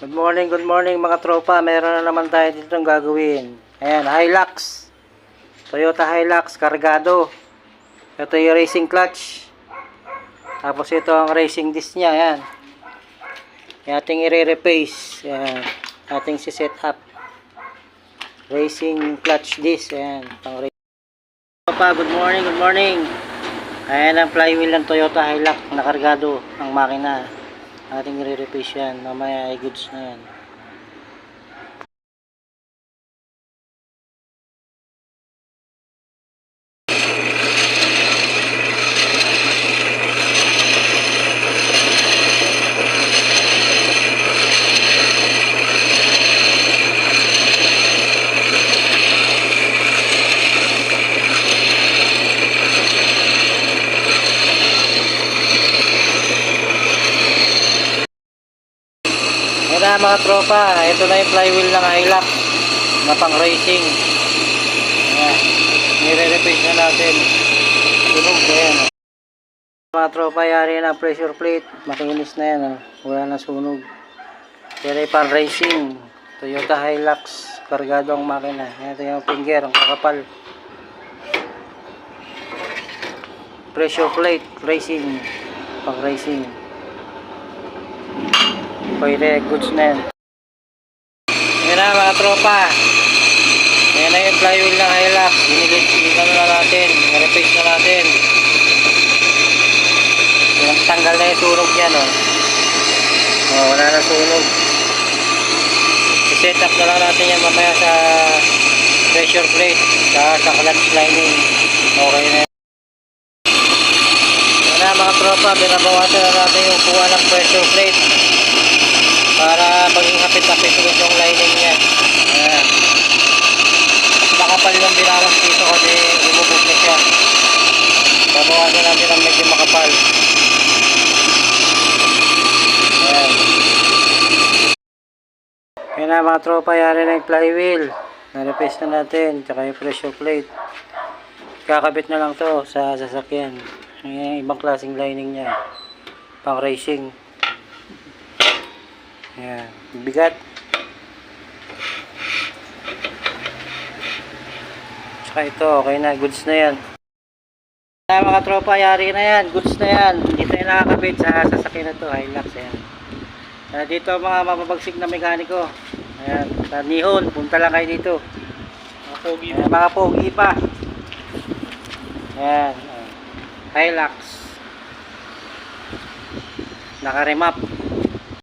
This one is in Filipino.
Good morning mga tropa. Meron na naman tayo dito ng gagawin. Ayan, Hilux. Toyota Hilux, kargado. Ito yung racing clutch. Tapos ito ang racing disc niya. Ayan. Ating i-replace. Ayan. Ating si-set up. Racing clutch disc. Ayan. Pang racing. Tropa, good morning. Ayan ang flywheel ng Toyota Hilux. Nakargado ang makina. Ating i-replace yan. Mamaya ay goods na yan. Yan na mga tropa, ito na yung flywheel ng Hilux na pang racing. Ayan, nire-replace na natin. Sunog na yan. Mga tropa, yari na pressure plate, makinis na yan. Wala na sunog. Pero pang racing, Toyota Hilux, kargado ang makina. Ito yung finger, ang kakapal. Pressure plate, racing, pang racing. Pwede, goods na yan. Yan na mga tropa. Yan na yung flywheel ng Hilux. Binilitan na natin. I-replace na natin. Yung tanggal na yung sunog yan. Wala na sunog. I-set up na lang natin yan mamaya sa pressure plate. Sa clutch lining. Okay na yan. Yan na mga tropa. Binabawasan na natin yung kuha ng pressure plate. Para maging hapit-hapit ulit yung lining niya. Ayan. Makapal yung binawas dito kasi lumubog na siya. Babawasan natin ang medyo makapal. Ayan. Ayan na mga tropa, yari na yung flywheel. Na-replace na natin. Tsaka yung pressure plate. Kakabit na lang to sa sasakyan. Ayan, ibang klaseng lining niya. Pang racing. Ayan, bigat. Tsaka ito, okay na, goods na yan. Ayan mga tropa, yari na yan, goods na yan. Dito yung nakakabit sa sasakyan na to, Hilux. Ayan. Dito mga mababagsik na mekaniko. Ayan, sa Nihon, punta lang kayo dito. Mga pogi pa. Ayan, Hilux. Naka-remap.